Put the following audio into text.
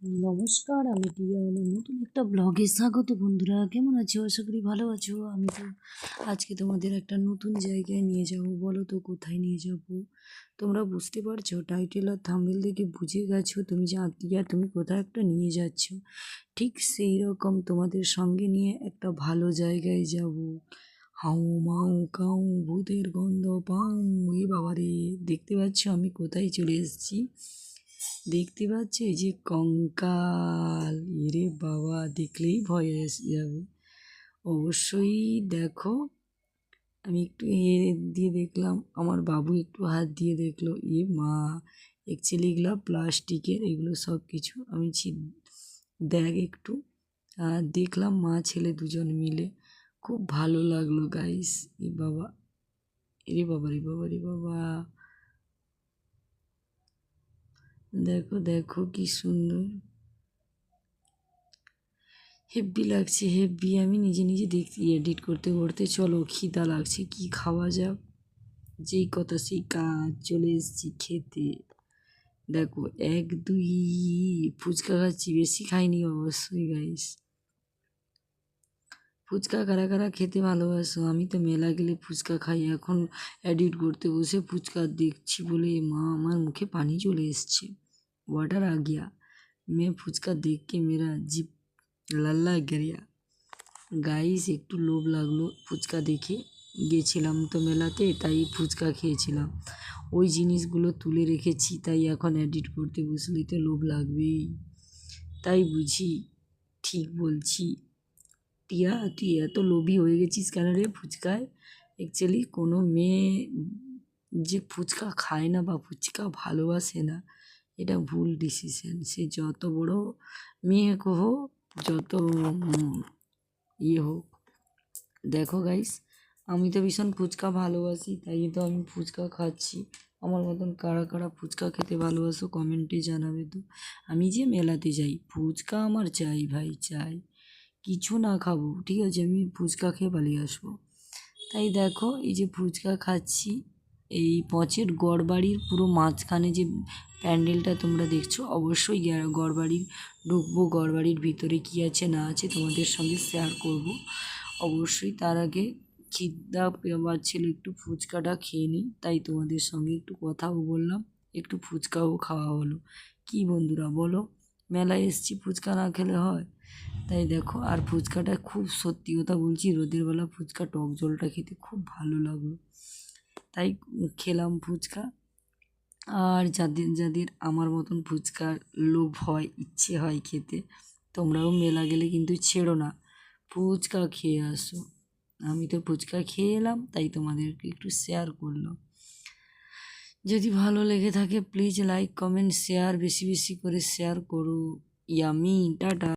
নমস্কার, আমি টিয়া। আমার নতুন একটা ব্লগে স্বাগত। বন্ধুরা, কেমন আছো? আশা করি ভালো আছো। আমি তো আজকে তোমাদের একটা নতুন জায়গায় নিয়ে যাব। বলো তো কোথায় নিয়ে যাব? তোমরা বুঝতে পারছো, টাইটেল আর থাম্বনেল দেখে বুঝে গেছো তুমি যে টিয়া তুমি কোথায় একটা নিয়ে যাচ্ছ। ঠিক সেই রকম তোমাদের সঙ্গে নিয়ে একটা ভালো জায়গায় যাব। হাউ মাউ কাউ ভূতের গন্ধ পাউ। এ বাবারে, দেখতে পাচ্ছ আমি কোথায় চলে এসেছি? দেখতে পাচ্ছ এই যে কঙ্কাল। এরে বাবা, দেখলেই ভয় এসে যাবে। অবশ্যই দেখো, আমি একটু দিয়ে দেখলাম, আমার বাবু একটু হাত দিয়ে দেখলো। মা, অ্যাকচুয়ালি এগুলো প্লাস্টিকের, এগুলো সব কিছু আমি দেখ একটু। আর দেখলাম মা ছেলে দুজন মিলে, খুব ভালো লাগলো গাইস। বাবা, এরে বাবা রে বাবা রে বাবা, দেখো দেখো কি সুন্দর, হেব্বি লাগছে হেব্বি। আমি নিজে নিজে দেখছি এডিট করতে করতে। চলো, খিদা লাগছে, কি খাওয়া যাক। যেই কথা সেই কাজ, চলে এসেছি খেতে। দেখো, এক দুই ফুচকা খাচ্ছি, বেশি খাইনি অবশ্যই গাইস। ফুচকা কারা কারা খেতে ভালোবাসো? আমি তো মেলা গেলে ফুচকা খাই। এখন এডিট করতে বসে ফুচকা দেখছি বলে মা, আমার মুখে পানি চলে এসছে। ওয়াটার आ गया। मैं ফুচকা देख के मेरा জিভ লাল্লা গেরিয়া। গাইস, একটু লোভ লাগলো ফুচকা দেখে। গেছিলাম তো মেলাতে, তাই ফুচকা খেয়েছিলাম। ওই জিনিসগুলো তুলে রেখেছি, তাই এখন এডিট করতে বসলেই তো লোভ লাগবেই। তাই বুঝি ঠিক বলছি। টিয়া, তুই এত লোভী হয়ে গেছিস কেন রে ফুচকায়? অ্যাকচুয়ালি কোনো মেয়ে যে ফুচকা খায় না বা ফুচকা ভালোবাসে না, এটা ভুল ডিসিশন। সে যত বড় মেয়ে হোক, যত হোক। দেখো গাইস, আমি তো ভীষণ ফুচকা ভালোবাসি, তাই তো আমি ফুচকা খাচ্ছি। আমার মতন কারা কারা ফুচকা খেতে ভালোবাসো কমেন্টে জানাবে তো। আমি যে মেলাতে যাই, ফুচকা আমার চাই ভাই, চাই। কিছু না খাবো, ঠিক আছে, আমি ফুচকা খেয়ে পালিয়ে আসবো। তাই দেখো, এই যে ফুচকা খাচ্ছি, এই পচের গড়বাড়ির পুরো মাঝখানে যে প্যান্ডেলটা তোমরা দেখছো, অবশ্যই গড়বাড়ির ঢুকবো। গড়বাড়ির ভিতরে কী আছে না আছে তোমাদের সঙ্গে শেয়ার করব অবশ্যই। তার আগে খিদা পাচ্ছিল, একটু ফুচকাটা খেয়ে নিই, তাই তোমাদের সঙ্গে একটু কথাও বললাম, একটু ফুচকাও খাওয়া হলো। কি বন্ধুরা বলো, মেলায় এসছি, ফুচকা না খেলে হয়? তাই দেখো, আর ফুচকাটা খুব, সত্যি কথা বলছি, রোদের বেলা ফুচকা টক জলটা খেতে খুব ভালো লাগলো, তাই খেলাম ফুচকা। আর যাদের যাদের আমার মতন ফুচকার লোভ হয়, ইচ্ছে হয় খেতে, তোমরাও মেলা গেলে কিন্তু ছেড়ো না, ফুচকা খেয়ে আসো। আমি তো ফুচকা খেয়ে এলাম, তাই তোমাদেরকে একটু শেয়ার করলাম। যদি ভালো লেগে থাকে প্লিজ লাইক কমেন্ট শেয়ার, বেশি বেশি করে শেয়ার করো। Yummy, tata.